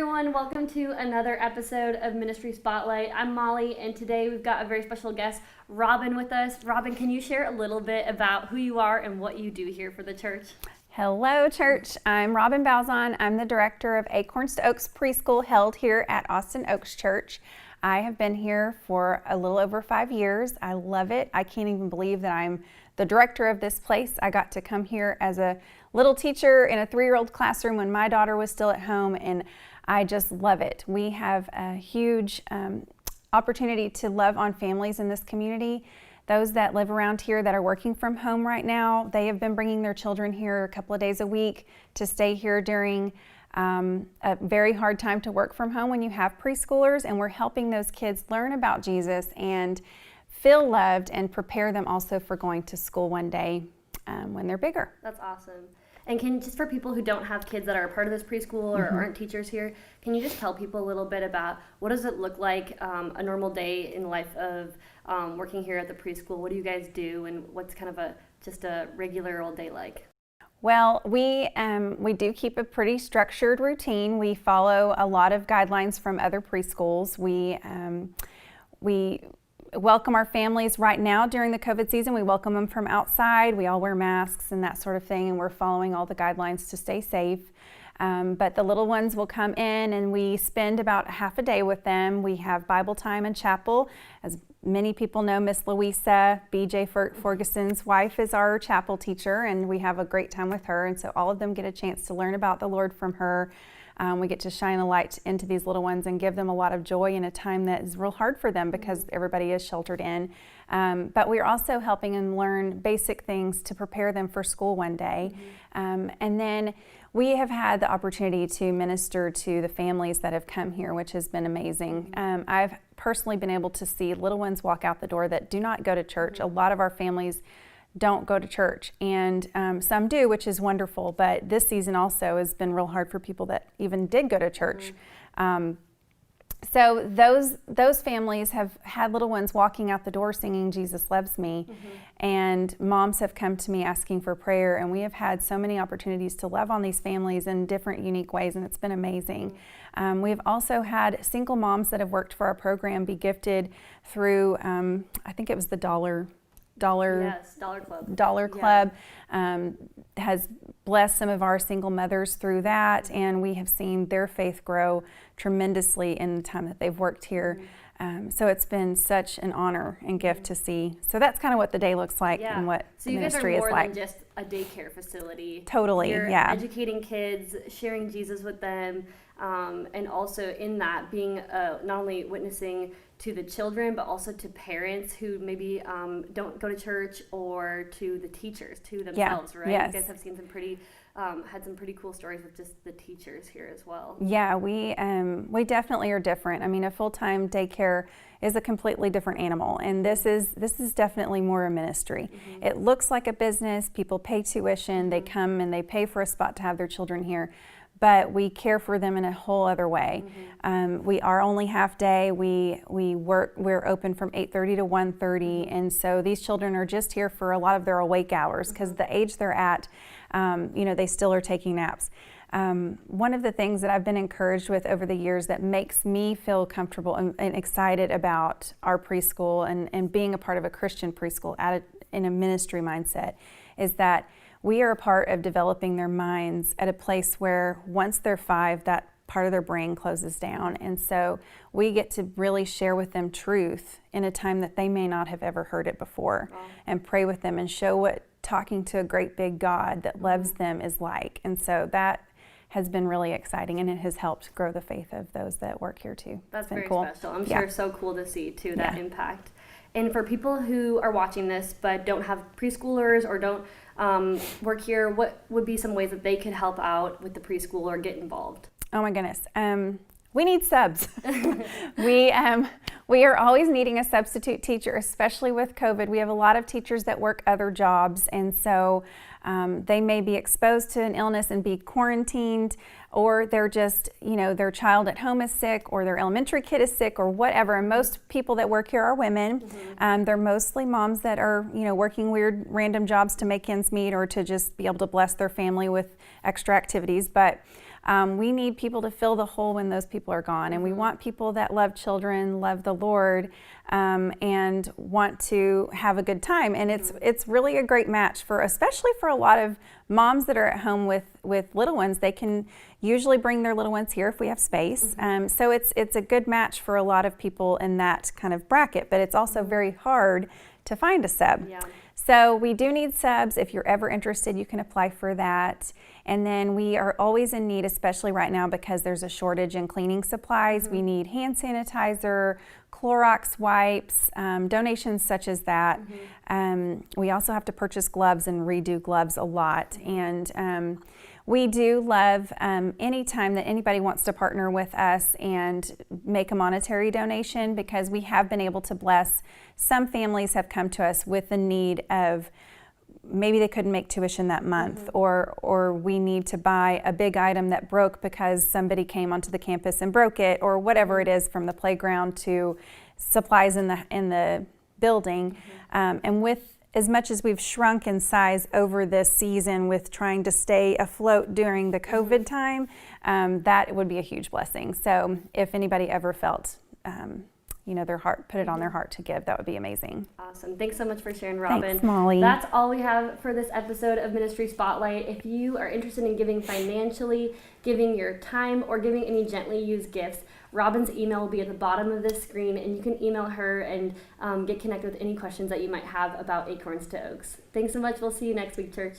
everyone. Welcome to another episode of Ministry Spotlight. I'm Molly, and today we've got a very special guest, Robin, with us. Robin, can you share a little bit about who you are and what you do here for the church? Hello, church. I'm Robin Balzon. I'm the director of Acorns to Oaks Preschool held here at Austin Oaks Church. I have been here for a little over 5 years. I love it. I can't even believe that I'm the director of this place. I got to come here as a little teacher in a 3-year-old classroom when my daughter was still at home, and I just love it. We have a huge opportunity to love on families in this community. Those that live around here that are working from home right now, they have been bringing their children here a couple of days a week to stay here during a very hard time to work from home when you have preschoolers, and we're helping those kids learn about Jesus and feel loved and prepare them also for going to school one day when they're bigger. That's awesome. And just for people who don't have kids that are a part of this preschool or aren't teachers here, can you just tell people a little bit about what does it look like a normal day in the life of working here at the preschool? What do you guys do, and what's kind of just a regular old day like? Well, we do keep a pretty structured routine. We follow a lot of guidelines from other preschools. We welcome our families right now during the COVID season. We welcome them from outside. We all wear masks and that sort of thing, and we're following all the guidelines to stay safe. But the little ones will come in, and we spend about half a day with them. We have Bible time and chapel. As many people know, Miss Louisa, BJ Ferguson's wife, is our chapel teacher, and we have a great time with her. And so all of them get a chance to learn about the Lord from her. We get to shine a light into these little ones and give them a lot of joy in a time that is real hard for them because everybody is sheltered in. But we're also helping them learn basic things to prepare them for school one day. And then we have had the opportunity to minister to the families that have come here, which has been amazing. I've personally been able to see little ones walk out the door that do not go to church. A lot of our families don't go to church, and some do, which is wonderful, but this season also has been real hard for people that even did go to church. So those families have had little ones walking out the door singing Jesus Loves Me, and moms have come to me asking for prayer, and we have had so many opportunities to love on these families in different unique ways, and it's been amazing. We've also had single moms that have worked for our program be gifted through, I think it was the Dollar Club has blessed some of our single mothers through that, and we have seen their faith grow tremendously in the time that they've worked here. So it's been such an honor and gift to see. So that's kind of what the day looks like and what the ministry is like. So you guys are more than just a daycare facility. Totally, You're yeah. educating kids, sharing Jesus with them, and also in that being not only witnessing to the children, but also to parents who maybe don't go to church, or to the teachers, to themselves, right? Yes. You guys have seen some pretty, had some pretty cool stories with just the teachers here as well. Yeah, we definitely are different. I mean, a full-time daycare is a completely different animal, and this is definitely more a ministry. It looks like a business. People pay tuition, they come and they pay for a spot to have their children here, but we care for them in a whole other way. We are only half day. We're open from 8:30 to 1:30, and so these children are just here for a lot of their awake hours because the age they're at, they still are taking naps. One of the things that I've been encouraged with over the years that makes me feel comfortable and excited about our preschool and being a part of a Christian preschool in a ministry mindset is that we are a part of developing their minds at a place where once they're 5, that part of their brain closes down. And so we get to really share with them truth in a time that they may not have ever heard it before, and pray with them and show what talking to a great big God that loves them is like. And so that has been really exciting, and it has helped grow the faith of those that work here too. That's very cool. special. I'm sure so cool to see too, that impact. And for people who are watching this but don't have preschoolers or don't work here, what would be some ways that they could help out with the preschool or get involved? Oh my goodness. We need subs. We are always needing a substitute teacher, especially with COVID. We have a lot of teachers that work other jobs, and so they may be exposed to an illness and be quarantined, or they're just, their child at home is sick, or their elementary kid is sick, or whatever. And most people that work here are women. They're mostly moms that are, working weird random jobs to make ends meet or to just be able to bless their family with extra activities. But We need people to fill the hole when those people are gone. And we want people that love children, love the Lord, and want to have a good time. And it's really a great match for, especially for a lot of moms that are at home with little ones. They can usually bring their little ones here if we have space. So it's a good match for a lot of people in that kind of bracket, but it's also very hard to find a sub. Yeah. So we do need subs. If you're ever interested, you can apply for that. And then we are always in need, especially right now because there's a shortage in cleaning supplies. We need hand sanitizer, Clorox wipes, donations such as that. We also have to purchase gloves and redo gloves a lot. And we do love any time that anybody wants to partner with us and make a monetary donation, because we have been able to bless. Some families have come to us with the need of maybe they couldn't make tuition that month, or we need to buy a big item that broke because somebody came onto the campus and broke it, or whatever it is, from the playground to supplies in the building. And with as much as we've shrunk in size over this season with trying to stay afloat during the COVID time, that would be a huge blessing. So if anybody ever felt their heart, put it on their heart to give, that would be amazing. Awesome. Thanks so much for sharing, Robin. Thanks, Molly. That's all we have for this episode of Ministry Spotlight. If you are interested in giving financially, giving your time, or giving any gently used gifts, Robin's email will be at the bottom of this screen, and you can email her and get connected with any questions that you might have about Acorns to Oaks. Thanks so much. We'll see you next week, church.